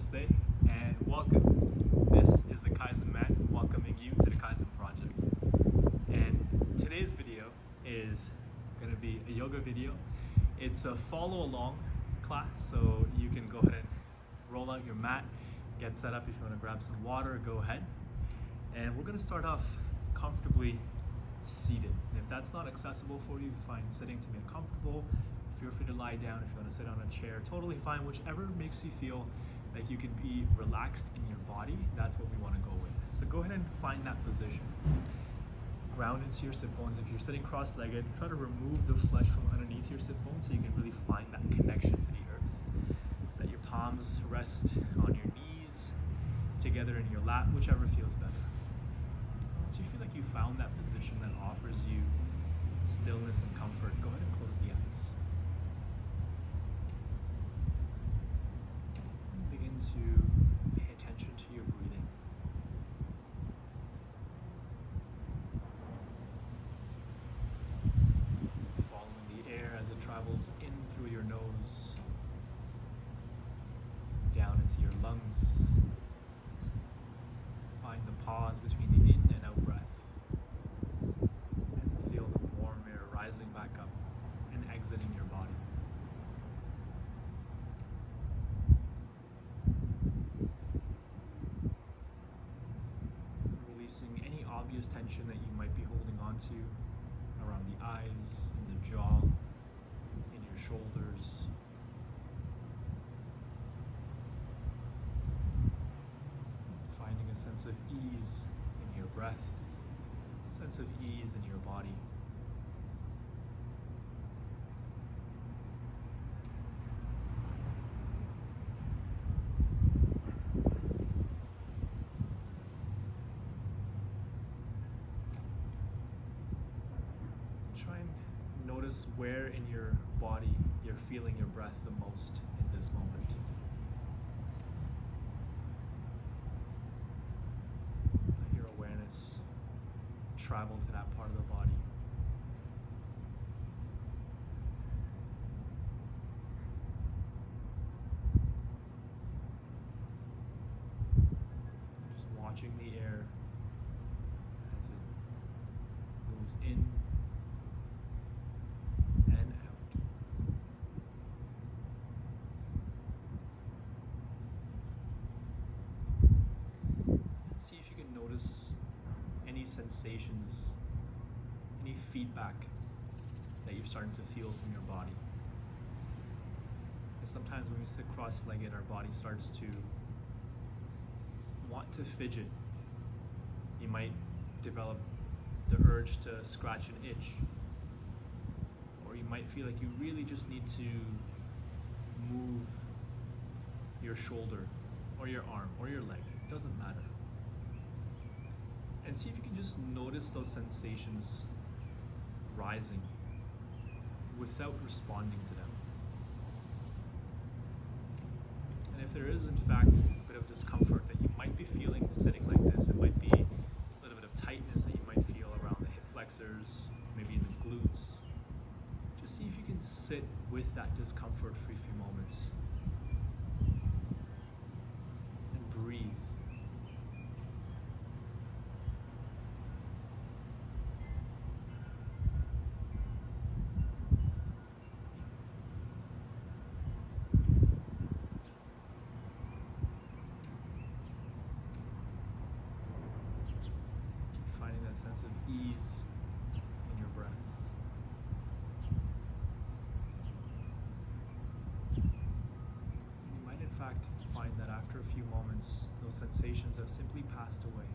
Namaste and welcome. This is the Kaizen Man welcoming you to the Kaizen Projekt. And today's video is going to be a yoga video. It's a follow along class, so you can go ahead and roll out your mat, get set up. If you want to grab some water, go ahead. And we're going to start off comfortably seated. And if that's not accessible for you, find sitting to be comfortable. Feel free to lie down. If you want to sit on a chair, totally fine. Whichever makes you feel like you can be relaxed in your body, that's what we want to go with. So go ahead and find that position. Ground into your sit bones. If you're sitting cross-legged, try to remove the flesh from underneath your sit bones so you can really find that connection to the earth. Let your palms rest on your knees, together in your lap, whichever feels better. Once you feel like you found that position that offers you stillness and comfort, go ahead and close the eyes. Begin to pay attention to your breathing. Following the air as it travels in through your nose, down into your lungs. Find the pause between the in and out breath. And feel the warm air rising back up and exiting your body. Releasing any obvious tension that you might be holding on to around the eyes, in the jaw, in your shoulders. Finding a sense of ease in your breath, a sense of ease in your body. Try and notice where in your body you're feeling your breath the most in this moment. Let your awareness travel to that part of the body. Just watching the air as it moves in and out. And see if you can notice any sensations, any feedback that you're starting to feel from your body. And sometimes when we sit cross-legged, our body starts to want to fidget. You might develop the urge to scratch an itch. Or you might feel like you really just need to move your shoulder or your arm or your leg. It doesn't matter. And see if you can just notice those sensations rising without responding to them. And if there is in fact a bit of discomfort that you might be feeling sitting like this, it might be a little bit of tightness that you might feel around the hip flexors, maybe in the glutes. Just see if you can sit with that discomfort for a few moments and breathe. Keep finding that sense of ease in your breath. In fact, find that after a few moments, those sensations have simply passed away.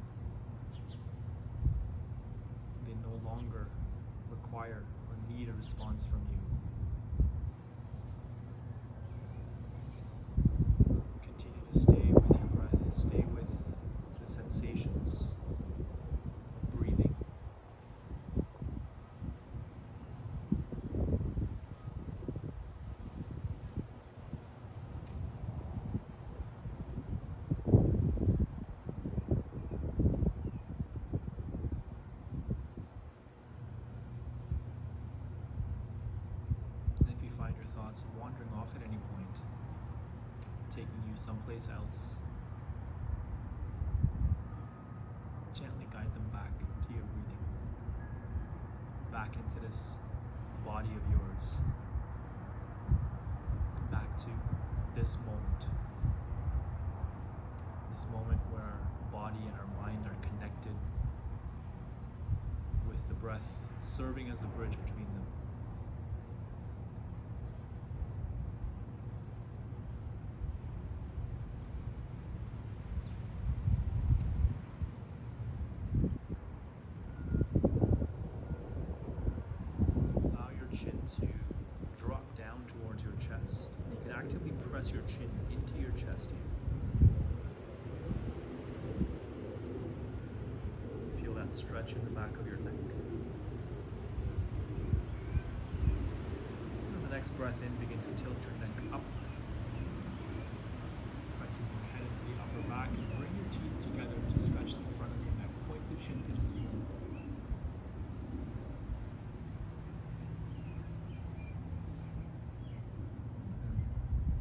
They no longer require or need a response from you. Continue to stay with your breath, stay with the sensations of breathing. someplace else. Gently guide them back to your breathing, back into this body of yours, and back to this moment where our body and our mind are connected, with the breath serving as a bridge between them. Allow your chin to drop down towards your chest. You can actively press your chin into your chest here. Feel that stretch in the back of your neck. On the next breath in, begin to tilt your neck up, pressing your head into the upper back, and bring your teeth together to stretch the front of your neck. Point the chin to the ceiling.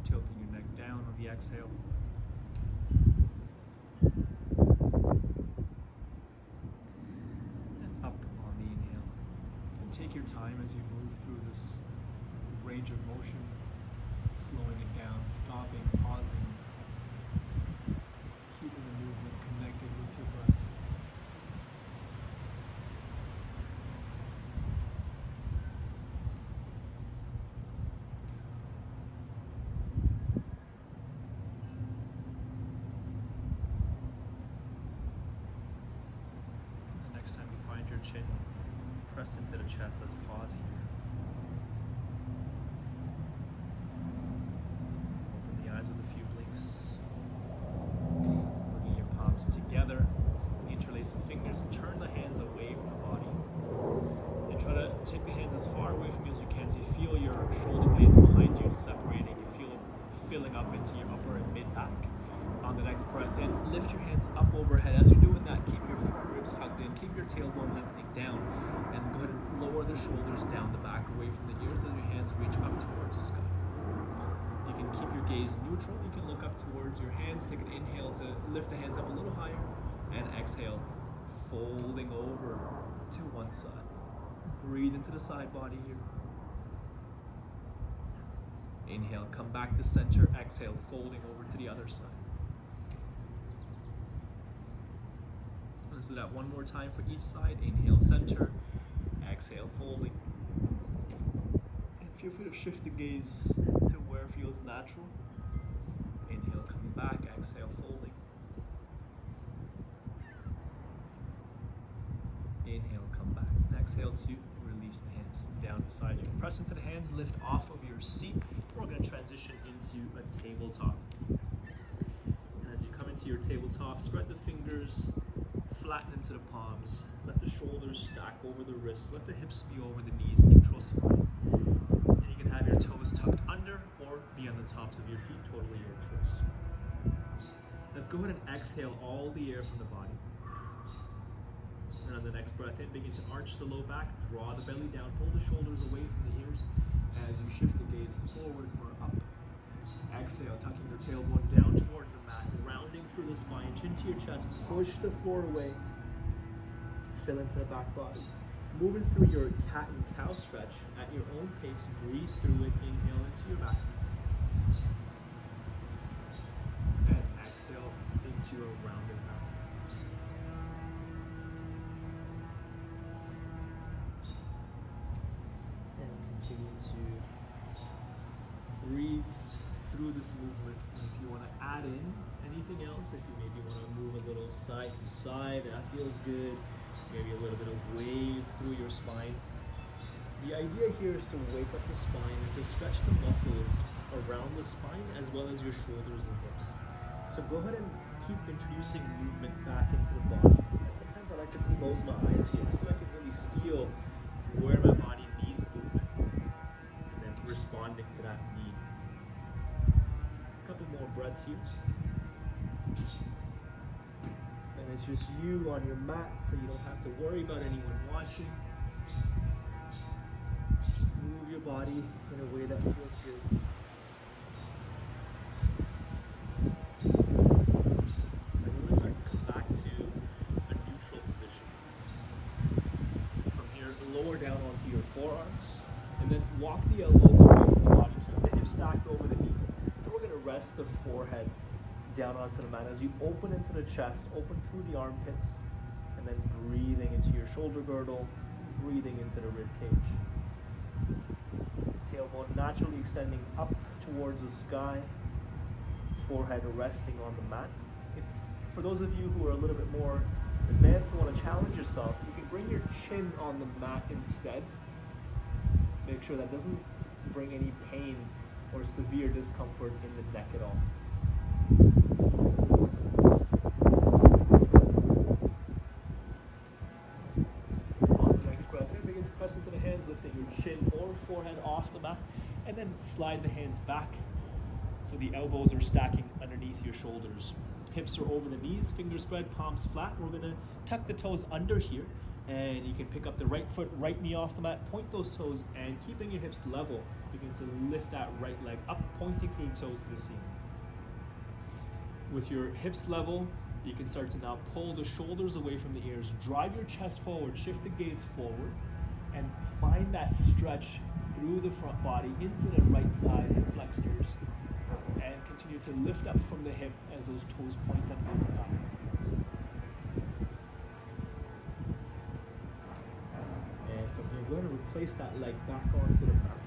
Tilting your neck down on the exhale. And up on the inhale. And take your time as you move through this range of motion, slowing it down, stopping, pausing, keeping the movement connected with your breath. The next time you find your chin pressed into the chest, let's pause here. With a few blinks, bringing your palms together, interlace the fingers and turn the hands away from the body, and try to take the hands as far away from you as you can, so you feel your shoulder blades behind you separating, you feel it filling up into your upper and mid back. On the next breath in, lift your hands up overhead. As you're doing that, keep your ribs hugged in, keep your tailbone lifting down, and go ahead and lower the shoulders down the back away from the ears as your hands reach up towards the sky. You can keep your gaze neutral. You can look up towards your hands. Take an inhale to lift the hands up a little higher, and exhale, folding over to one side. Breathe into the side body here. Inhale, come back to center. Exhale, folding over to the other side. Let's do that one more time for each side. Inhale, center. Exhale, folding. Feel free to shift the gaze to where it feels natural. Inhale, coming back. Exhale, folding. Inhale, come back. And exhale to release the hands down beside you. Press into the hands, lift off of your seat. We're going to transition into a tabletop. And as you come into your tabletop, spread the fingers, flatten into the palms. Let the shoulders stack over the wrists. Let the hips be over the knees, neutral spine. Have your toes tucked under or be on the tops of your feet, totally your choice. Let's go ahead and exhale all the air from the body. And on the next breath in, begin to arch the low back, draw the belly down, pull the shoulders away from the ears as you shift the gaze forward or up. Exhale, tucking your tailbone down towards the mat, rounding through the spine, chin to your chest, push the floor away, fill into the back body. Moving through your cat and cow stretch at your own pace, breathe through it, inhale into your back. And exhale into a rounded back. And continue to breathe through this movement. And if you want to add in anything else, if you maybe want to move a little side to side, that feels good. Maybe a little bit of wave through your spine. The idea here is to wake up the spine and to stretch the muscles around the spine as well as your shoulders and hips. So go ahead and keep introducing movement back into the body. And sometimes I like to close my eyes here so I can really feel where my body needs movement and then responding to that need. A couple more breaths here. And it's just you on your mat, so you don't have to worry about anyone watching. Just move your body in a way that feels good. rest the forehead down onto the mat as you open into the chest, open through the armpits, and then breathing into your shoulder girdle, breathing into the rib cage. Tailbone naturally extending up towards the sky, forehead resting on the mat. For those of you who are a little bit more advanced and want to challenge yourself, you can bring your chin on the mat instead. Make sure that doesn't bring any pain or severe discomfort in the neck at all. On the next breath in, begin to press into the hands, lifting your chin or forehead off the mat, and then slide the hands back so the elbows are stacking underneath your shoulders. Hips are over the knees, fingers spread, palms flat. We're going to tuck the toes under here, and you can pick up the right foot, right knee off the mat, point those toes, and keeping your hips level, begin to lift that right leg up, pointing through the toes to the ceiling. With your hips level, you can start to now pull the shoulders away from the ears, drive your chest forward, shift the gaze forward, and find that stretch through the front body into the right side hip flexors, and continue to lift up from the hip as those toes point up to the sky. And from here, we're going to replace that leg back onto the mat.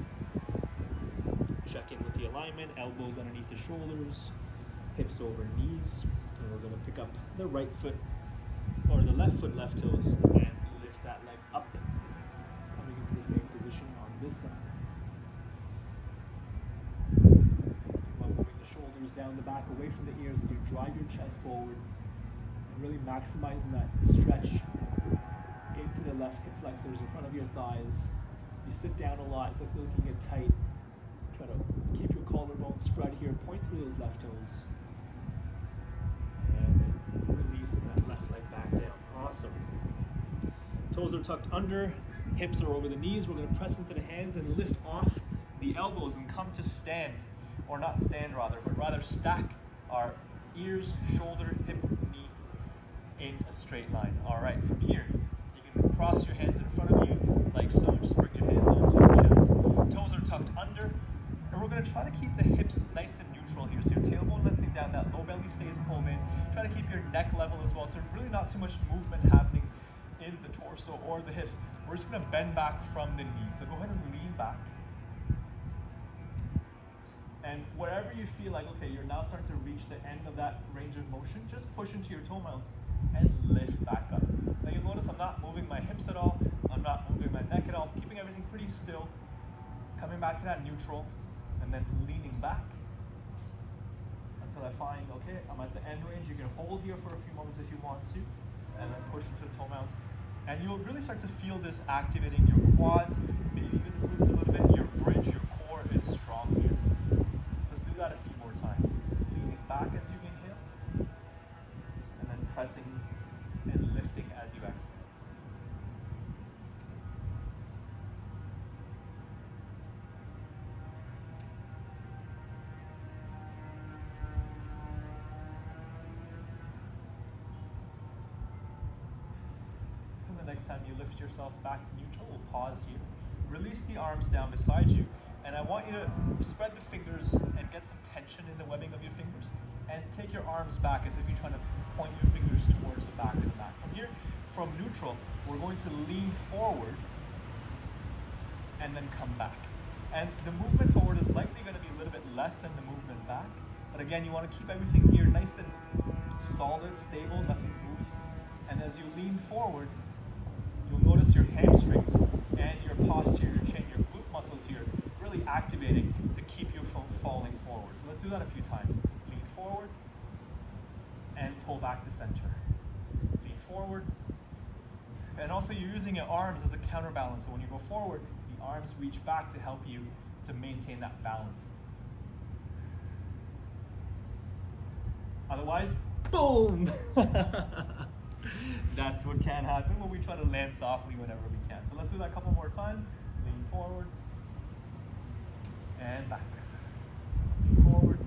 Check in with the alignment, elbows underneath the shoulders, hips over knees, and we're going to pick up the right foot or the left foot, left toes, and lift that leg up, coming into the same position on this side. Shoulders down the back, away from the ears as you drive your chest forward, and really maximizing that stretch into the left hip flexors in front of your thighs. You sit down a lot, looking at tight. Try to keep your collarbone spread here, point through those left toes. And then releasing that left leg back down. Awesome. Toes are tucked under, hips are over the knees. We're going to press into the hands and lift off the elbows and come to stand. Or not stand rather, but rather stack our ears, shoulder, hip, knee in a straight line. All right, from here, you can cross your hands in front of you like so. Just bring your hands onto your chest. Toes are tucked under, and we're going to try to keep the hips nice and neutral here. So your tailbone lifting down, that low belly stays pulled in. Try to keep your neck level as well. So really not too much movement happening in the torso or the hips. We're just going to bend back from the knees. So go ahead and lean back. And wherever you feel like, okay, you're now starting to reach the end of that range of motion, just push into your toe mounts and lift back up. Now you'll notice I'm not moving my hips at all, I'm not moving my neck at all, I'm keeping everything pretty still, coming back to that neutral, and then leaning back until I find, okay, I'm at the end range. You can hold here for a few moments if you want to, and then push into the toe mounts. And you'll really start to feel this activating your quads, maybe even the glutes a little bit, your bridge, your core is strong here. That a few more times. Leaning back as you inhale, and then pressing and lifting as you exhale. And the next time you lift yourself back to neutral, we'll pause here. Release the arms down beside you. And I want you to spread the fingers and get some tension in the webbing of your fingers. And take your arms back as if you're trying to point your fingers towards the back of the mat. From here, from neutral, we're going to lean forward and then come back. And the movement forward is likely going to be a little bit less than the movement back. But again, you want to keep everything here nice and solid, stable, nothing moves. And as you lean forward, you'll notice your hamstrings and your posture, your chin, your glute muscles here really activating to keep you from falling forward. So let's do that a few times. Lean forward and pull back to center. Lean forward. And also you're using your arms as a counterbalance. So when you go forward, the arms reach back to help you to maintain that balance. Otherwise, boom! That's what can happen when we try to land softly whenever we can. So let's do that a couple more times. Lean forward. And back. Lean forward.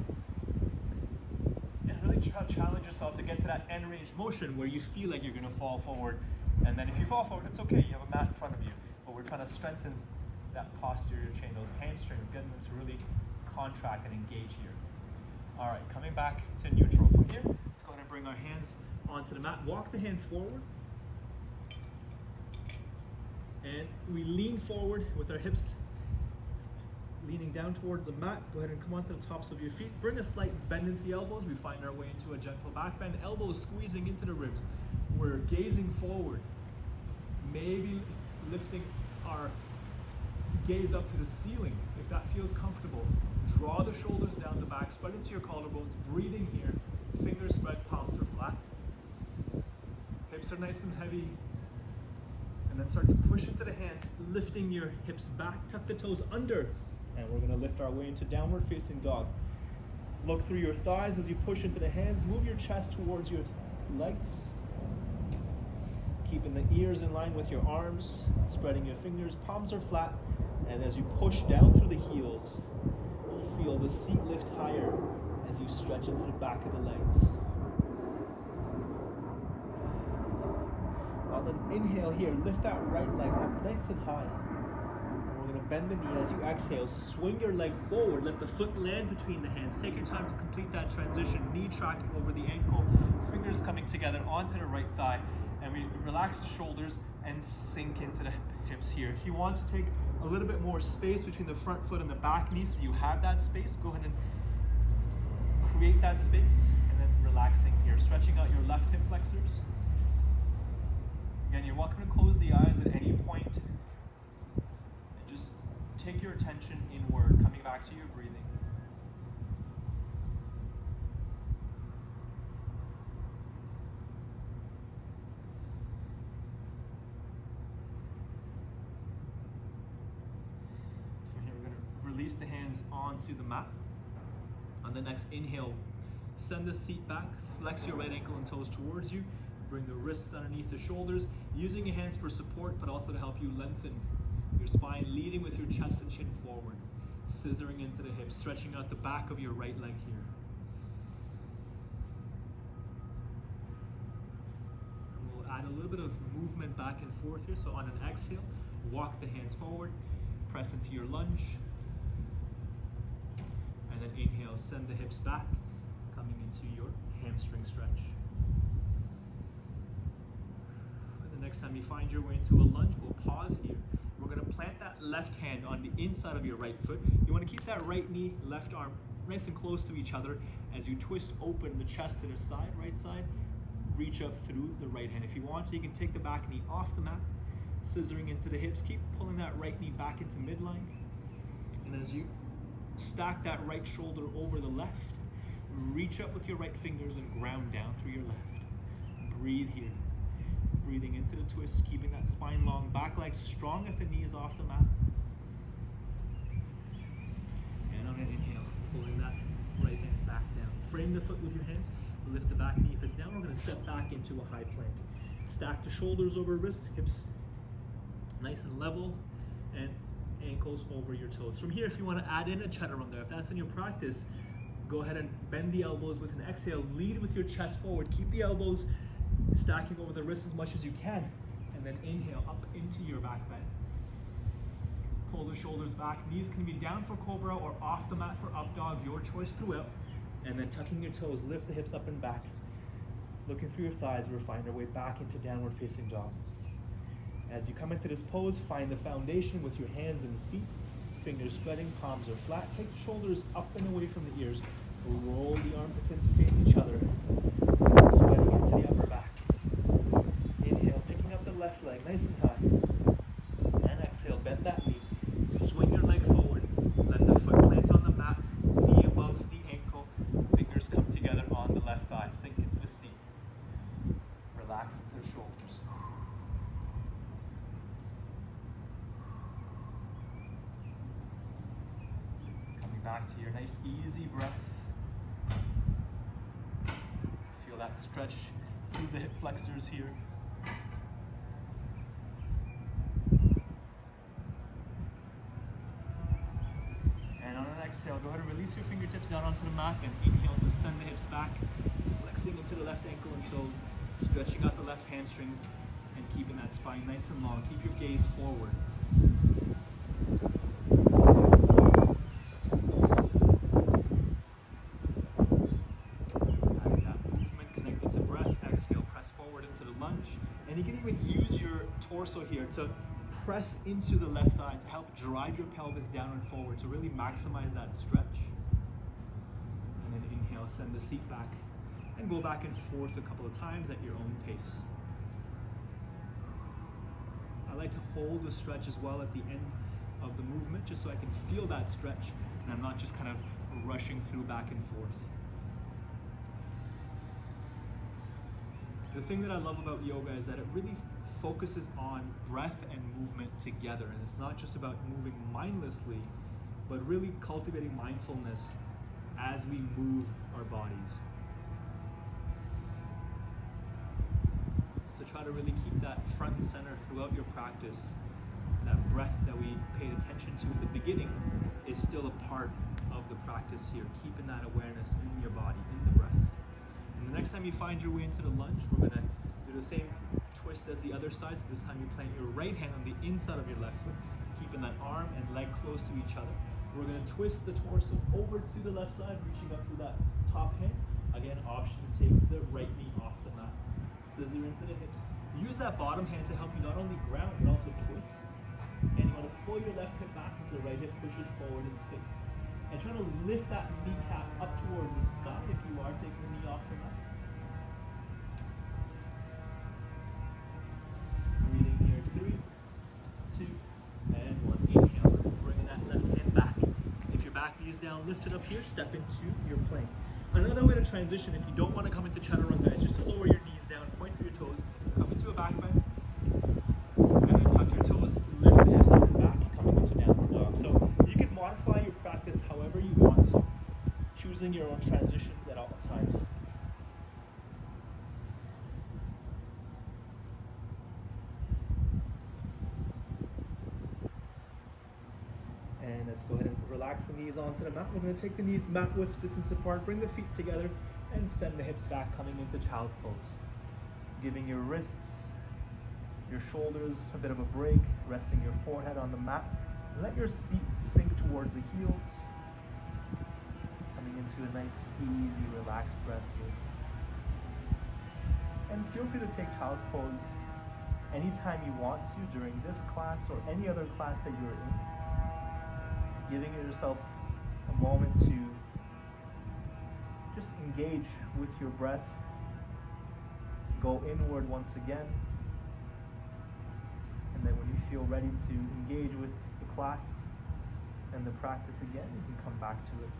And really try to challenge yourself to get to that end range motion where you feel like you're going to fall forward. And then if you fall forward, it's okay. You have a mat in front of you. But we're trying to strengthen that posterior chain, those hamstrings, getting them to really contract and engage here. All right, coming back to neutral. From here, let's go ahead and bring our hands onto the mat. Walk the hands forward. And we lean forward with our hips leaning down towards the mat. Go ahead and come onto the tops of your feet. Bring a slight bend into the elbows. We find our way into a gentle back bend. Elbows squeezing into the ribs. We're gazing forward. Maybe lifting our gaze up to the ceiling if that feels comfortable. Draw the shoulders down the back, spread into your collarbones, breathing here. Fingers spread, palms are flat. Hips are nice and heavy. And then start to push into the hands, lifting your hips back, tuck the toes under. And we're gonna lift our way into downward facing dog. Look through your thighs as you push into the hands. Move your chest towards your legs. Keeping the ears in line with your arms, spreading your fingers, palms are flat. And as you push down through the heels, feel the seat lift higher as you stretch into the back of the legs. On an inhale here, lift that right leg up nice and high. And we're going to bend the knee as you exhale. Swing your leg forward. Let the foot land between the hands. Take your time to complete that transition. Knee tracking over the ankle. Fingers coming together onto the right thigh. And we relax the shoulders and sink into the hips here. If you want to take a little bit more space between the front foot and the back knee, so you have that space, go ahead and create that space. And then relaxing here. Stretching out your left hip flexors. Again, you're welcome to close the eyes at any point and just take your attention inward, coming back to your breathing. From here, we're going to release the hands onto the mat. On the next inhale, send the seat back, flex your right ankle and toes towards you. Bring the wrists underneath the shoulders, using your hands for support, but also to help you lengthen your spine, leading with your chest and chin forward, scissoring into the hips, stretching out the back of your right leg here. And we'll add a little bit of movement back and forth here. So on an exhale, walk the hands forward, press into your lunge, and then inhale, send the hips back, coming into your hamstring stretch. Next time you find your way into a lunge, we'll pause here. We're going to plant that left hand on the inside of your right foot. You want to keep that right knee, left arm nice and close to each other as you twist open the chest to the side, right side. Reach up through the right hand. If you want to, you can take the back knee off the mat, scissoring into the hips. Keep pulling that right knee back into midline. And as you stack that right shoulder over the left, reach up with your right fingers and ground down through your left. Breathe here. Breathing into the twist, keeping that spine long, back leg strong if the knee is off the mat. And on an inhale, pulling that right hand back down. Frame the foot with your hands, lift the back knee if it's down. We're going to step back into a high plank. Stack the shoulders over wrists, hips nice and level, and ankles over your toes. From here, if you want to add in a chaturanga, if that's in your practice, go ahead and bend the elbows with an exhale. Lead with your chest forward. Keep the elbows stacking over the wrists as much as you can, and then inhale up into your back bend. Pull the shoulders back. Knees can be down for cobra or off the mat for up dog, your choice throughout. And then tucking your toes, lift the hips up and back. Looking through your thighs, we'll find our way back into downward facing dog. As you come into this pose, find the foundation with your hands and feet, fingers spreading, palms are flat. Take the shoulders up and away from the ears. Roll the armpits in to face each other. Sweating into the upper back. Inhale, picking up the left leg nice and high. And exhale, bend that knee. Swing your leg forward. Let the foot plant on the mat, knee above the ankle. Fingers come together on the left thigh. Sink into the seat. Relax into the shoulders. Coming back to your nice easy breath. Feel that stretch through the hip flexors here. And on an exhale, go ahead and release your fingertips down onto the mat and inhale to send the hips back, flexing into the left ankle and toes, stretching out the left hamstrings and keeping that spine nice and long. Keep your gaze forward. And you can even use your torso here to press into the left thigh to help drive your pelvis down and forward to really maximize that stretch. And then inhale, send the seat back, and go back and forth a couple of times at your own pace. I like to hold the stretch as well at the end of the movement, just so I can feel that stretch and I'm not just kind of rushing through back and forth. The thing that I love about yoga is that it really focuses on breath and movement together, and it's not just about moving mindlessly, but really cultivating mindfulness as we move our bodies. So try to really keep that front and center throughout your practice. That breath that we paid attention to at the beginning is still a part of the practice here, keeping that awareness in your body, in the breath. And the next time you find your way into the lunge, we're going to do the same twist as the other side. So this time you plant your right hand on the inside of your left foot, keeping that arm and leg close to each other. We're going to twist the torso over to the left side, reaching up through that top hand. Again, option to take the right knee off the mat. Scissor into the hips. Use that bottom hand to help you not only ground, but also twist. And you want to pull your left hip back as the right hip pushes forward in space. And try to lift that kneecap up towards the sky if you are taking the knee off the mat. Breathing here, 3, 2, and 1. Inhale, bringing that left hand back. If your back knee is down, lift it up here, step into your plank. Another way to transition, if you don't want to come into chaturanga, is just to lower your knees down, point through your toes, come into a back bend, and then tuck your toes, lift the hips up and back, coming into downward dog. So you can modify your practice however you want, choosing your own transitions at all times. And let's go ahead and relax the knees onto the mat. We're going to take the knees mat width distance apart, bring the feet together, and send the hips back, coming into child's pose. Giving your wrists, your shoulders a bit of a break, resting your forehead on the mat. Let your seat sink towards the heels. Coming into a nice, easy, relaxed breath here. And feel free to take child's pose anytime you want to during this class or any other class that you're in. Giving yourself a moment to just engage with your breath. Go inward once again. And then when you feel ready to engage with the class and the practice again, you can come back to it.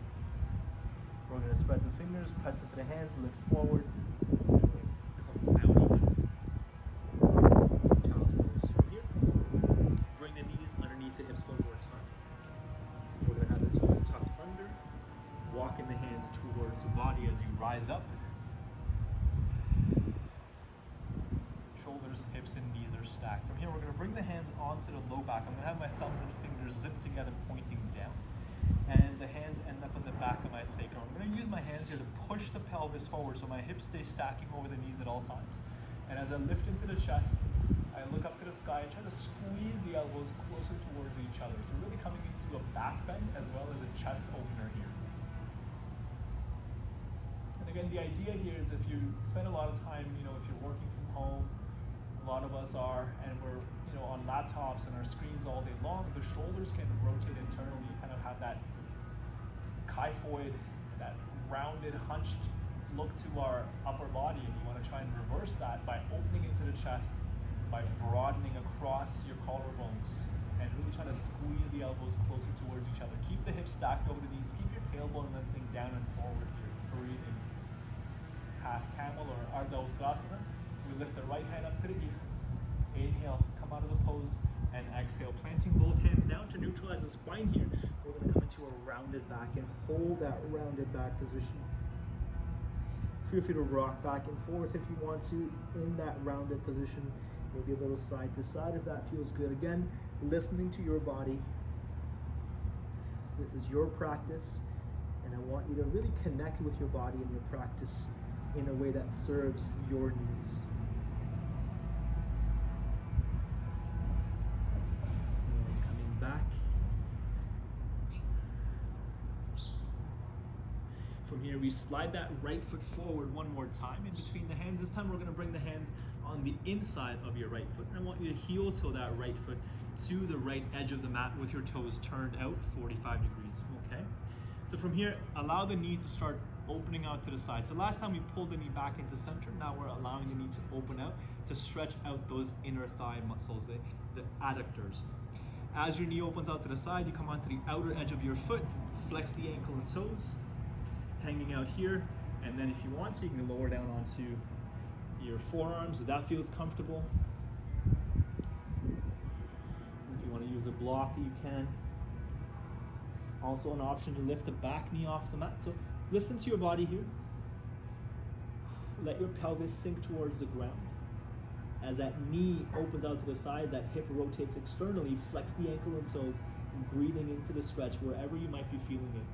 We're going to spread the fingers, press into the hands, lift forward. Come out of child's pose from here. Bring the knees underneath the hips one more time. We're going to have the toes tucked under. Walking the hands towards the body as you rise up. Shoulders, hips, and knees are stacked. From here, we're going to bring the hands onto the low back. I'm going to have my thumbs and fingers zipped together, pointing down. And the hands end up on the back of my sacrum. I'm going to use my hands here to push the pelvis forward so my hips stay stacking over the knees at all times. And as I lift into the chest, I look up to the sky and try to squeeze the elbows closer towards each other. So really coming into a back bend as well as a chest opener here. And again, the idea here is if you spend a lot of time, if you're working from home, a lot of us are, and we're on laptops and our screens all day long, the shoulders can rotate internally. You kind of have that kyphoid, that rounded, hunched look to our upper body, and you want to try and reverse that by opening into the chest, by broadening across your collarbones, and really trying to squeeze the elbows closer towards each other. Keep the hips stacked over the knees. Keep your tailbone lifting down and forward here. Breathing. Half camel or Ardha Uttanasana. We lift the right hand up to the ear. Inhale, come out of the pose, and exhale, planting both hands down to neutralize the spine here. We're going to come into a rounded back and hold that rounded back position. Feel free to rock back and forth if you want to in that rounded position. Maybe a little side to side if that feels good. Again, listening to your body. This is your practice, and I want you to really connect with your body and your practice in a way that serves your needs. And coming back. From here, here, we slide that right foot forward one more time in between the hands. This time we're gonna bring the hands on the inside of your right foot. And I want you to heel toe that right foot to the right edge of the mat with your toes turned out 45 degrees, okay? So from here, allow the knee to start opening out to the side. So last time we pulled the knee back into center, now we're allowing the knee to open out to stretch out those inner thigh muscles, the adductors. As your knee opens out to the side, you come onto the outer edge of your foot, flex the ankle and toes, hanging out here, and then if you want to, you can lower down onto your forearms if that feels comfortable. If you want to use a block, you can. Also an option to lift the back knee off the mat. So listen to your body here. Let your pelvis sink towards the ground. As that knee opens out to the side, that hip rotates externally, flex the ankle and toes, breathing into the stretch wherever you might be feeling it.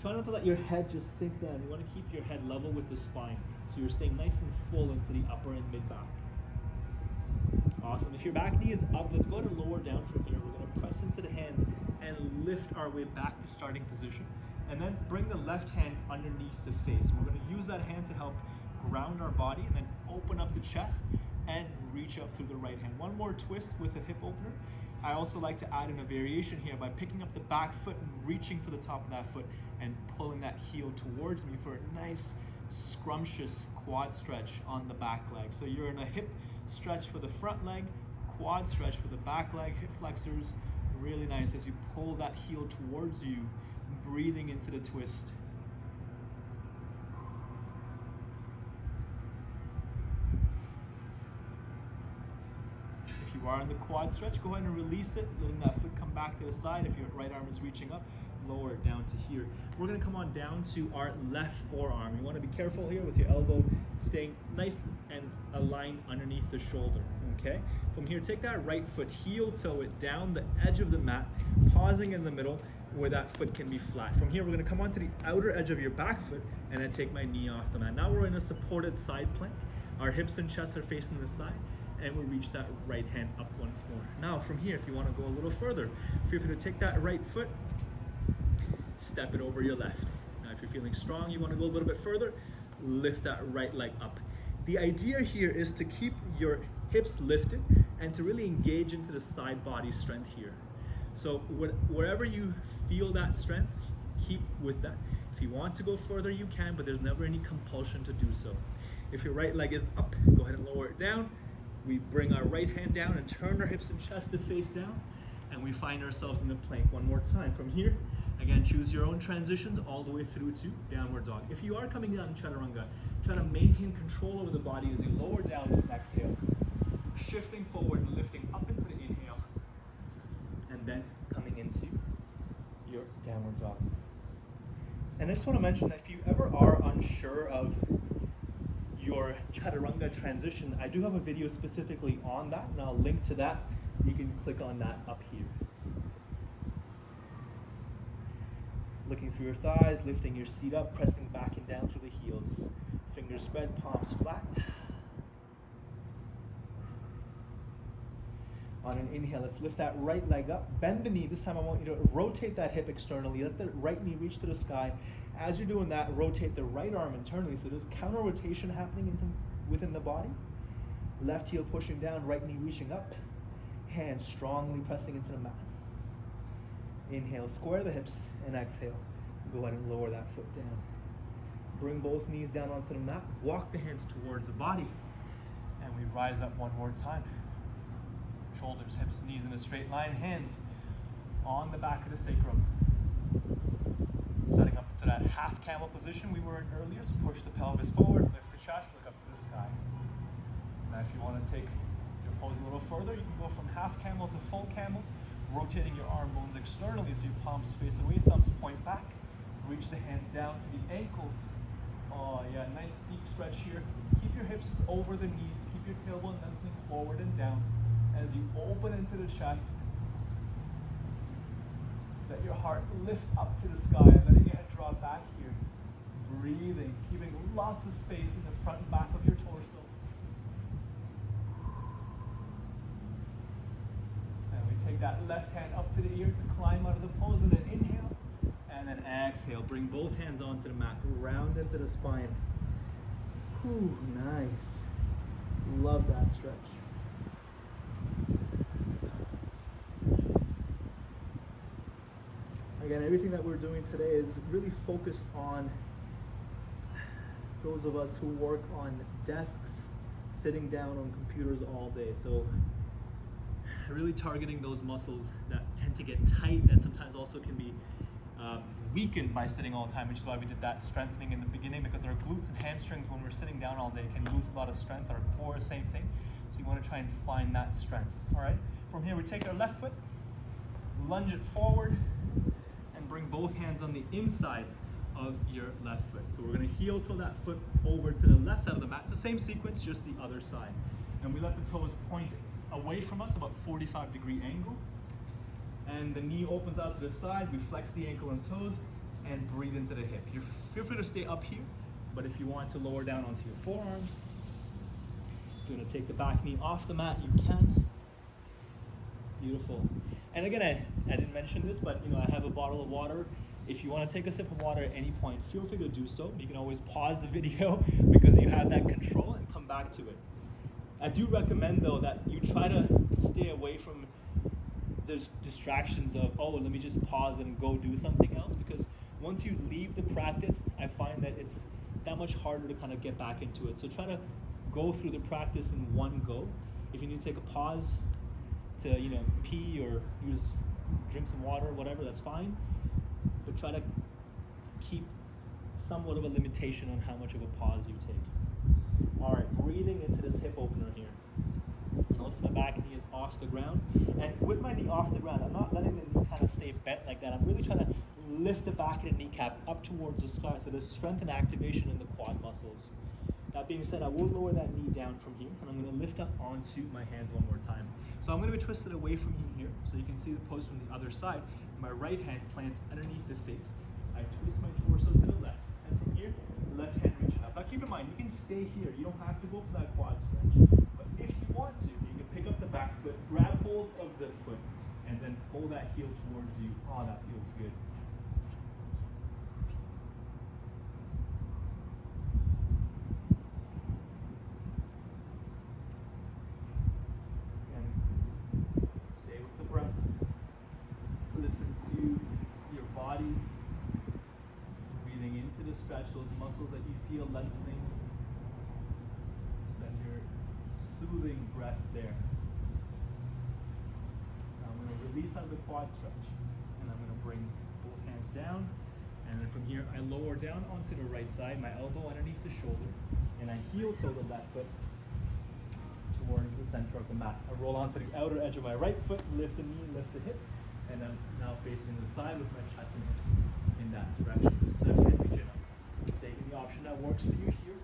Try not to let your head just sink down. You want to keep your head level with the spine, so you're staying nice and full into the upper and mid back. Awesome. If your back knee is up, let's go ahead and lower down from here. We're going to press into the hands and lift our way back to starting position. And then bring the left hand underneath the face. We're going to use that hand to help ground our body and then open up the chest and reach up through the right hand. One more twist with a hip opener. I also like to add in a variation here by picking up the back foot and reaching for the top of that foot and pulling that heel towards me for a nice scrumptious quad stretch on the back leg. So you're in a hip stretch for the front leg, quad stretch for the back leg, hip flexors. Really nice as you pull that heel towards you, breathing into the twist. If you are in the quad stretch, go ahead and release it, letting that foot come back to the side. If your right arm is reaching up, lower it down to here. We're going to come on down to our left forearm. You want to be careful here with your elbow staying nice and aligned underneath the shoulder, okay? From here, take that right foot, heel toe it down the edge of the mat, pausing in the middle where that foot can be flat. From here, we're going to come onto the outer edge of your back foot and then take my knee off the mat. Now we're in a supported side plank. Our hips and chest are facing the side, and we'll reach that right hand up once more. Now from here, if you want to go a little further, feel free to take that right foot, step it over your left. Now if you're feeling strong, you want to go a little bit further, lift that right leg up. The idea here is to keep your hips lifted and to really engage into the side body strength here. So wherever you feel that strength, keep with that. If you want to go further, you can, but there's never any compulsion to do so. If your right leg is up, go ahead and lower it down. We bring our right hand down and turn our hips and chest to face down, and we find ourselves in the plank one more time. From here, again, choose your own transitions all the way through to downward dog. If you are coming down in chaturanga, try to maintain control over the body as you lower down with an exhale, shifting forward and lifting up into the inhale, and then coming into your downward dog. And I just want to mention that if you ever are unsure of your chaturanga transition, I do have a video specifically on that, and I'll link to that. You can click on that up here. Looking through your thighs, lifting your seat up, pressing back and down through the heels. Fingers spread, palms flat. On an inhale, let's lift that right leg up, bend the knee. This time I want you to rotate that hip externally, let the right knee reach to the sky. As you're doing that, rotate the right arm internally, so there's counter rotation happening within the body. Left heel pushing down, right knee reaching up, hands strongly pressing into the mat. Inhale, square the hips, and exhale, go ahead and lower that foot down. Bring both knees down onto the mat, walk the hands towards the body, and we rise up one more time. Shoulders, hips, knees in a straight line, hands on the back of the sacrum. Setting up into that half camel position we were in earlier, so push the pelvis forward, lift the chest, look up to the sky. Now if you want to take your pose a little further, you can go from half camel to full camel, rotating your arm bones externally so your palms face away, thumbs point back. Reach the hands down to the ankles. Oh yeah, nice deep stretch here. Keep your hips over the knees, keep your tailbone lengthening forward and down. As you open into the chest, let your heart lift up to the sky and letting your head draw back here. Breathing, keeping lots of space in the front and back of your torso. And we take that left hand up to the ear to climb out of the pose, and then inhale, and then Exhale, bring both hands onto the mat, round into the spine. Whew, nice. Love that stretch. Again, everything that we're doing today is really focused on those of us who work on desks, sitting down on computers all day. So really targeting those muscles that tend to get tight, that sometimes also can be weakened by sitting all the time, which is why we did that strengthening in the beginning, because our glutes and hamstrings, when we're sitting down all day, can lose a lot of strength. Our core, same thing. So you want to try and find that strength. All right. From here, we take our left foot, lunge it forward, and bring both hands on the inside of your left foot. So we're going to heel toe that foot over to the left side of the mat. It's the same sequence, just the other side. And we let the toes point away from us, about 45-degree angle. And the knee opens out to the side. We flex the ankle and toes and breathe into the hip. Feel free to stay up here, but if you want to lower down onto your forearms, if you want to take the back knee off the mat, you can. Beautiful. And again, I didn't mention this, but I have a bottle of water. If you want to take a sip of water at any point, feel free to do so. You can always pause the video because you have that control and come back to it. I do recommend though that you try to stay away from those distractions of, oh, let me just pause and go do something else, because once you leave the practice, I find that it's that much harder to kind of get back into it. So try to go through the practice in one go. If you need to take a pause to pee or drink some water or whatever, that's fine. But try to keep somewhat of a limitation on how much of a pause you take. All right, breathing into this hip opener here. Notice my back knee is off the ground. And with my knee off the ground, I'm not letting the knee kind of stay bent like that. I'm really trying to lift the back of the kneecap up towards the sky, so there's strength and activation in the quad muscles. That being said, I will lower that knee down from here, and I'm going to lift up onto my hands one more time. So I'm going to be twisted away from you here, so you can see the pose from the other side. My right hand plants underneath the face. I twist my torso to the left, and from here, left hand reaching up. Now keep in mind, you can stay here. You don't have to go for that quad stretch. But if you want to, you can pick up the back foot, grab hold of the foot, and then pull that heel towards you. Oh, that feels good. Again, stay with the breath. Listen to your body. Breathing into the stretch, those muscles that you feel lengthening. Send your soothing breath there. Now I'm going to release out of the quad stretch, and I'm going to bring both hands down, and then from here I lower down onto the right side, my elbow underneath the shoulder, and I heel toe the left foot towards the center of the mat. I roll onto the outer edge of my right foot, lift the knee, lift the hip, and I'm now facing the side with my chest and hips in that direction. Left hand reaching up. Taking the option that works for you here.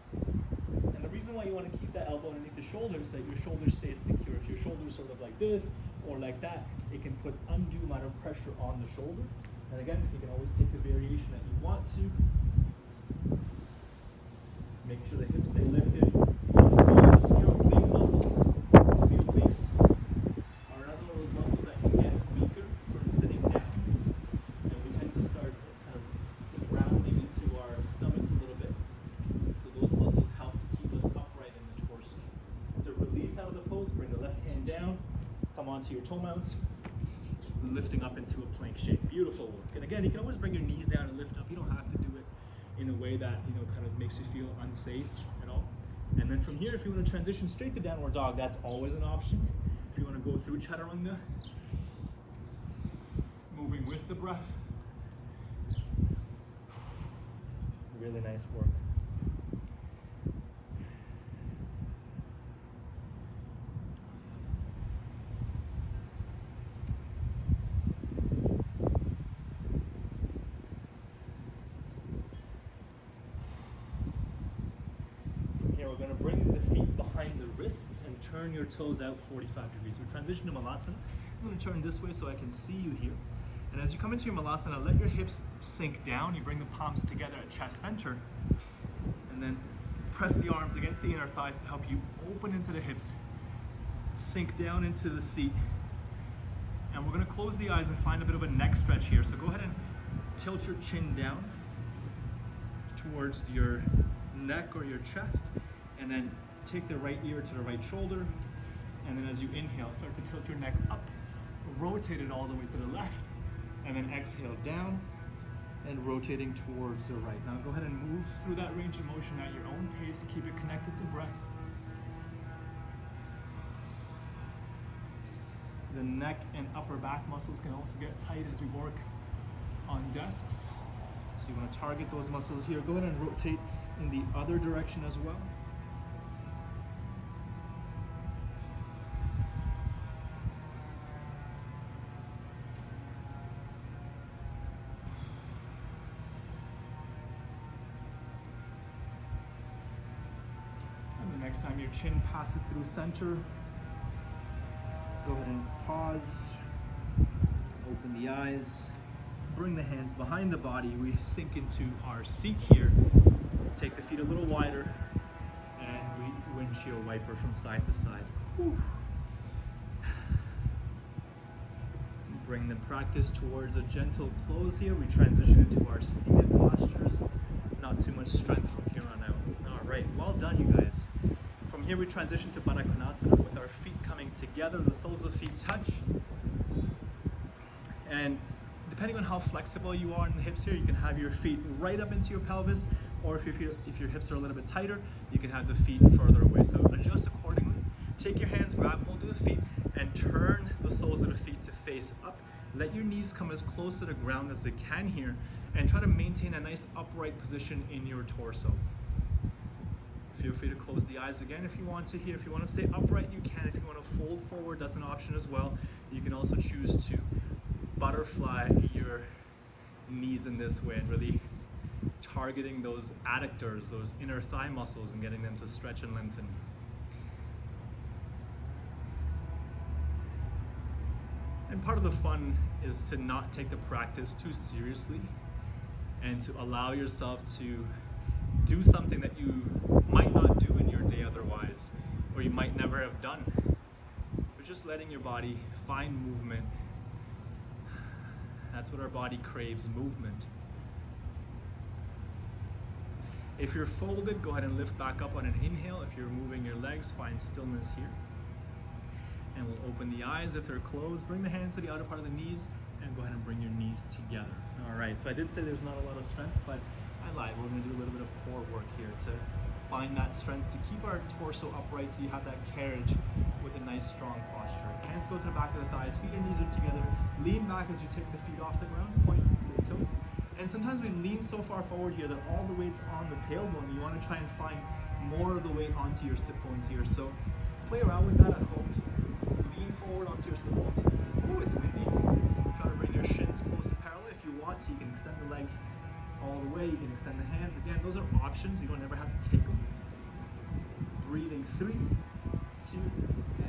And the reason why you want to keep that elbow underneath the shoulder is that your shoulder stays secure. If your shoulder is sort of like this or like that, it can put undue amount of pressure on the shoulder. And again, you can always take the variation that you want to. Make sure the hips stay lifted. Your oblique muscles, the obliques are another of those muscles that can get weaker from sitting down. And we tend to start kind of rounding into our stomachs a little bit. So those muscles help to keep us upright in the torso. To release out of the pose, bring the left hand down, come onto your toe mounts, lifting up into a plank shape. Beautiful work. And again, you can always bring your knees down and lift up. You don't have to do it in a way that kind of makes you feel unsafe at all. And then from here, if you want to transition straight to downward dog, that's always an option. If you want to go through chaturanga, moving with the breath. Really nice work. We're going to bring the feet behind the wrists and turn your toes out 45 degrees. We transition to Malasana. I'm going to turn this way so I can see you here. And as you come into your Malasana, let your hips sink down. You bring the palms together at chest center. And then press the arms against the inner thighs to help you open into the hips. Sink down into the seat. And we're going to close the eyes and find a bit of a neck stretch here. So go ahead and tilt your chin down towards your neck or your chest, and then take the right ear to the right shoulder, and then as you inhale, start to tilt your neck up, rotate it all the way to the left, and then exhale down and rotating towards the right. Now go ahead and move through that range of motion at your own pace. Keep it connected to breath. The neck and upper back muscles can also get tight as we work on desks. So you want to target those muscles here. Go ahead and rotate in the other direction as well. Next time your chin passes through center, go ahead and pause, open the eyes, bring the hands behind the body. We sink into our seat here, take the feet a little wider, and we windshield wiper from side to side. Whew. Bring the practice towards a gentle close here. We transition into our seated postures. Not too much strength from here on out. All right, well done, you guys. From here we transition to Baddha Konasana with our feet coming together, the soles of feet touch. And depending on how flexible you are in the hips here, you can have your feet right up into your pelvis, or if your hips are a little bit tighter, you can have the feet further away. So adjust accordingly. Take your hands, grab hold of the feet, and turn the soles of the feet to face up. Let your knees come as close to the ground as they can here, and try to maintain a nice upright position in your torso. Feel free to close the eyes again if you want to here. If you want to stay upright, you can. If you want to fold forward, that's an option as well. You can also choose to butterfly your knees in this way and really targeting those adductors, those inner thigh muscles, and getting them to stretch and lengthen. And part of the fun is to not take the practice too seriously and to allow yourself to do something that you might not do in your day otherwise, or you might never have done. But just letting your body find movement. That's what our body craves, movement. If you're folded, go ahead and lift back up on an inhale. If you're moving your legs, find stillness here. And we'll open the eyes if they're closed. Bring the hands to the outer part of the knees, and go ahead and bring your knees together. All right, so I did say there's not a lot of strength, but I lied. We're going to do a little bit of core work here to find that strength, to keep our torso upright so you have that carriage with a nice strong posture. Hands go to the back of the thighs, feet and knees are together. Lean back as you take the feet off the ground, point to the toes. And sometimes we lean so far forward here that all the weight's on the tailbone. You want to try and find more of the weight onto your sit bones here. So play around with that at home. Lean forward onto your sit bones. Ooh, it's windy. Try to bring your shins close to parallel. If you want to, you can extend the legs all the way. You can extend the hands. Again, those are options. You don't ever have to take them. Breathing 3, 2,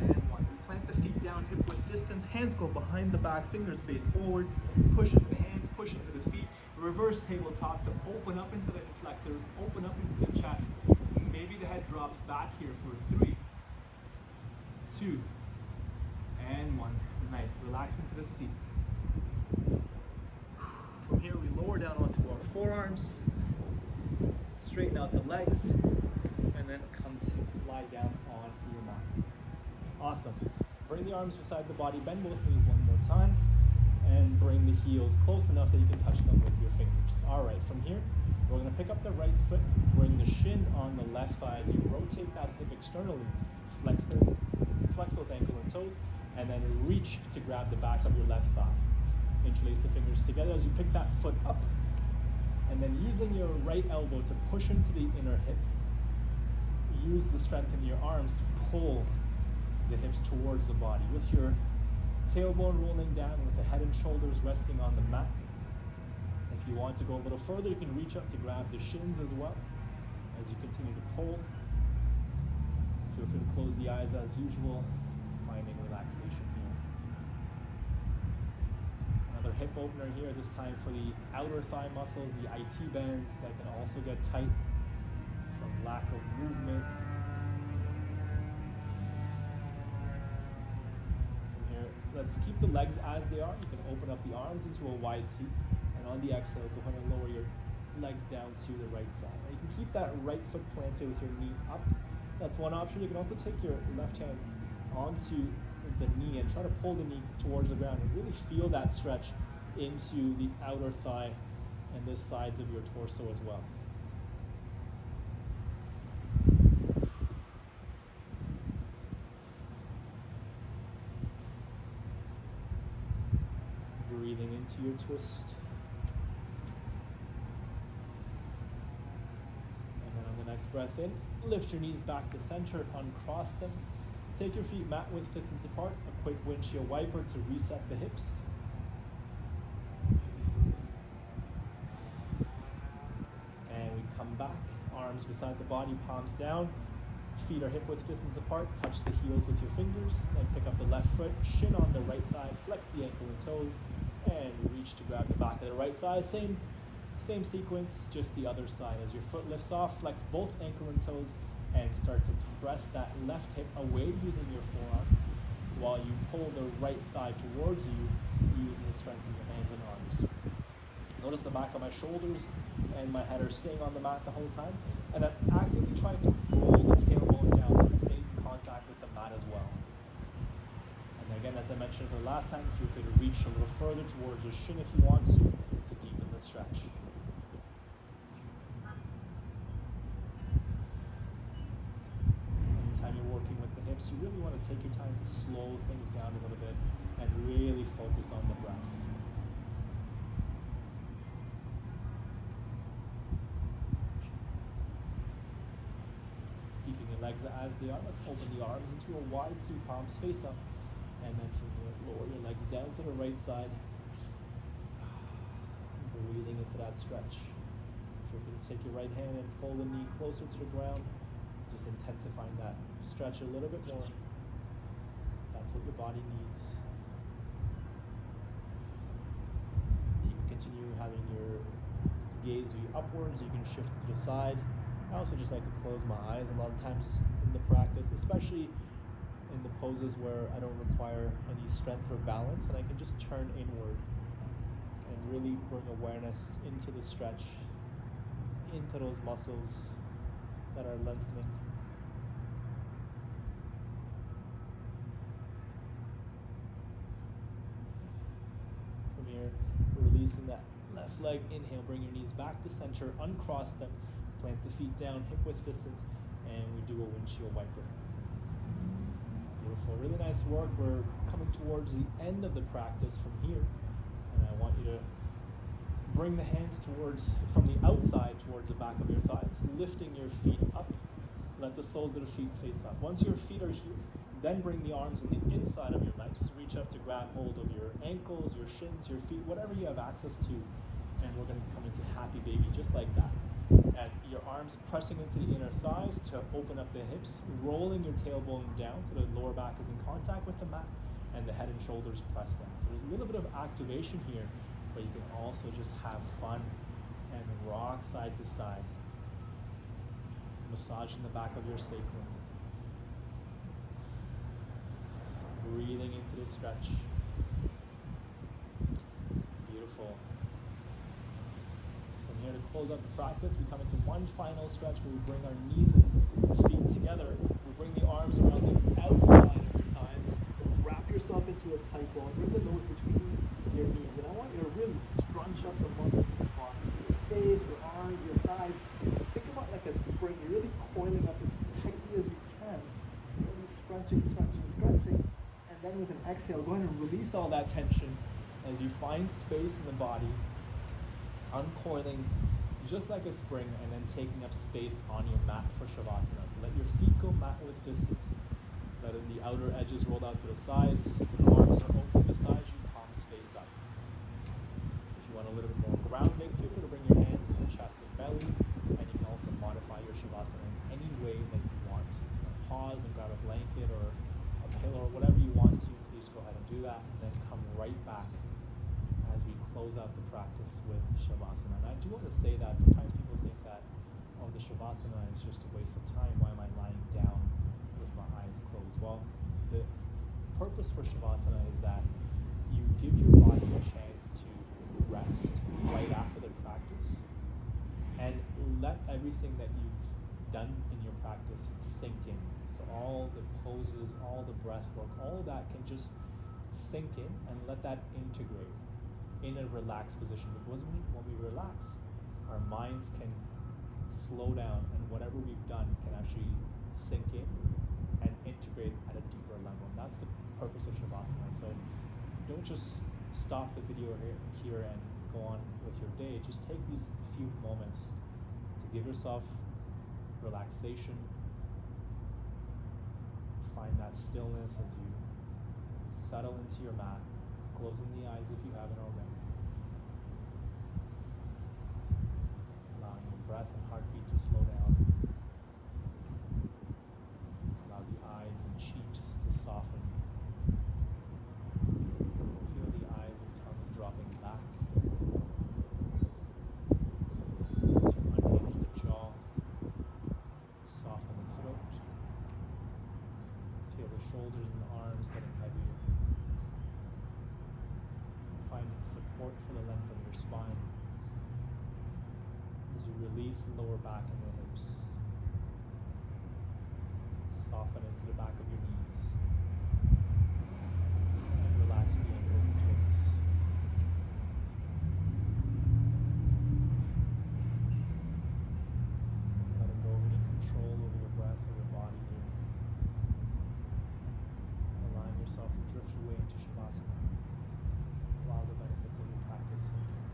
and 1. We plant the feet down, hip width distance. Hands go behind the back, fingers face forward. Push into the hands, push into the feet. Reverse tabletop to open up into the flexors, open up into the chest. Maybe the head drops back here for 3, 2, and 1. Nice. Relax into the seat. From here, we lower down onto our forearms, straighten out the legs, and then come to lie down on your mat. Awesome. Bring the arms beside the body, bend both knees one more time, and bring the heels close enough that you can touch them with your fingers. All right, from here, we're going to pick up the right foot, bring the shin on the left thigh as you rotate that hip externally, flex those ankles and toes, and then reach to grab the back of your left thigh. Interlace the fingers together as you pick that foot up, and then using your right elbow to push into the inner hip, use the strength in your arms to pull the hips towards the body with your tailbone rolling down, with the head and shoulders resting on the mat. If you want to go a little further, you can reach up to grab the shins as well as you continue to pull. Feel free to close the eyes as usual, finding relaxation here. Another hip opener here, this time for the outer thigh muscles, the IT bands that can also get tight from lack of movement. From here, let's keep the legs as they are. You can open up the arms into a wide T and on the exhale, go ahead and lower your legs down to the right side. Now you can keep that right foot planted with your knee up. That's one option. You can also take your left hand onto the knee and try to pull the knee towards the ground and really feel that stretch into the outer thigh and the sides of your torso as well. Breathing into your twist. And then on the next breath in, lift your knees back to center, uncross them. Take your feet mat width distance apart, a quick windshield wiper to reset the hips. And we come back, arms beside the body, palms down. Feet are hip width distance apart, touch the heels with your fingers, then pick up the left foot, shin on the right thigh, flex the ankle and toes, and reach to grab the back of the right thigh. Same sequence, just the other side. As your foot lifts off, flex both ankle and toes, and start to press that left hip away using your forearm, while you pull the right thigh towards you using the strength of your hands and arms. Notice the back of my shoulders and my head are staying on the mat the whole time, and I'm actively trying to roll the tailbone down so it stays in contact with the mat as well. And again, as I mentioned for the last time, feel free to reach a little further towards your shin if you want to deepen the stretch. Anytime you're working with the hips, you really want to take your time to slow things down a little bit and really focus on the breath. Legs as they are. Let's open the arms into a wide two, palms face up, and then from here lower your legs down to the right side, breathing into that stretch. Feel free to take your right hand and pull the knee closer to the ground, just intensifying that stretch a little bit more. That's what your body needs. You can continue having your gaze be upwards. You can shift to the side. I also just like to close my eyes a lot of times in the practice, especially in the poses where I don't require any strength or balance, and I can just turn inward and really bring awareness into the stretch, into those muscles that are lengthening. From here, releasing that left leg, inhale, bring your knees back to center, uncross them. Plant the feet down, hip width distance, and we do a windshield wiper. Beautiful, really nice work. We're coming towards the end of the practice from here, and I want you to bring the hands from the outside towards the back of your thighs, lifting your feet up. Let the soles of the feet face up. Once your feet are here, then bring the arms on the inside of your legs. Reach up to grab hold of your ankles, your shins, your feet, whatever you have access to, and we're going to come into happy baby just like that. And your arms pressing into the inner thighs to open up the hips, rolling your tailbone down so the lower back is in contact with the mat, and the head and shoulders press down. So there's a little bit of activation here, but you can also just have fun and rock side to side, massaging the back of your sacrum, breathing into the stretch. Beautiful. Here to close out the practice, we come into one final stretch where we bring our knees and feet together. We bring the arms around the outside of your thighs. Wrap yourself into a tight ball. Bring the nose between your knees. And I want you to really scrunch up the muscles of your body. Your face, your arms, your thighs. Think about like a spring. You're really coiling up as tightly as you can. Really scrunching. And then with an exhale, go ahead and release all that tension as you find space in the body. Uncoiling just like a spring, and then taking up space on your mat for Shavasana. So let your feet go mat width distance. Let the outer edges roll out to the sides. Arms are open to the sides, you palms face up. If you want a little bit more grounding, feel free to bring your hands in the chest and belly, and you can also modify your Shavasana in any way that you want to. You can pause and grab a blanket or a pillow or whatever you want to. Please go ahead and do that, and then come right back as we close out the practice with Shavasana. And I do want to say that sometimes people think that, oh, the Shavasana is just a waste of time. Why am I lying down with my eyes closed? Well, the purpose for Shavasana is that you give your body a chance to rest right after their practice, and let everything that you've done in your practice sink in. So all the poses, all the breath work, all of that can just sink in, and let that integrate in a relaxed position. Because when we relax, our minds can slow down, and whatever we've done can actually sink in and integrate at a deeper level. And that's the purpose of Shavasana. So don't just stop the video here and go on with your day. Just take these few moments to give yourself relaxation. Find that stillness as you settle into your mat, closing the eyes if you haven't already. Allowing your breath and heartbeat to slow down. Allow the eyes and cheeks to soften. Feel the eyes and tongue dropping back. As you unhinge the jaw, soften the throat. Feel the shoulders and the arms getting heavier. Finding support for the length of your spine as you release the lower back and your hips. Soften into the back of your knees and relax the ankles and toes. Letting go of any control over your breath or your body here. Allowing yourself to drift your way into Shavasana. Allow the benefits of your practice sink in.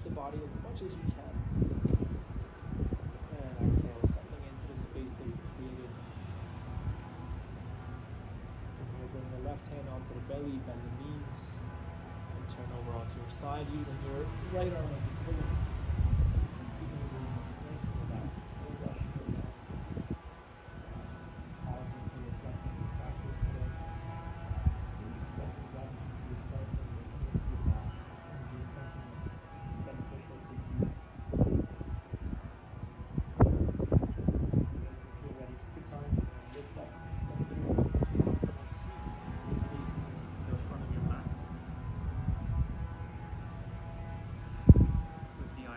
The body as much as you can. And exhale, settling into the space that you created. From here, bring the left hand onto the belly, bend the knees, and turn over onto your side using your right arm as a pillow. Keeping the movements nice and relaxed. No rush, no doubt. Pausing to reflect on your practice.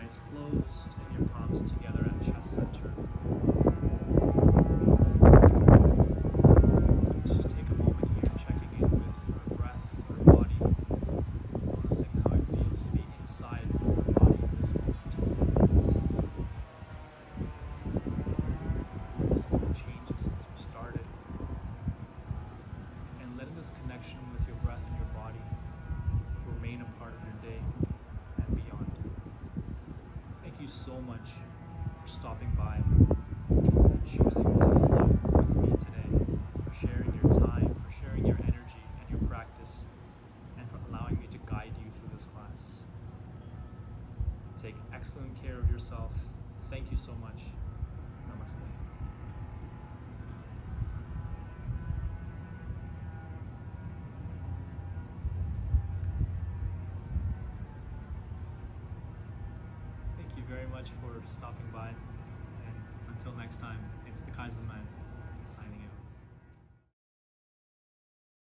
eyes closed and your palms together at chest center. Let's just take a moment here checking in with our breath, our body, noticing how it feels to be inside our body in this moment. Noticing the changes since we started. And letting this connection with your breath and your body remain a part of your day and beyond. Thank you so much for stopping by and choosing to flow with me today, for sharing your time, for sharing your energy and your practice, and for allowing me to guide you through this class. Take excellent care of yourself. Thank you so much. Namaste. Thank you very much for stopping by, and until next time, it's the Kaizen Man signing in.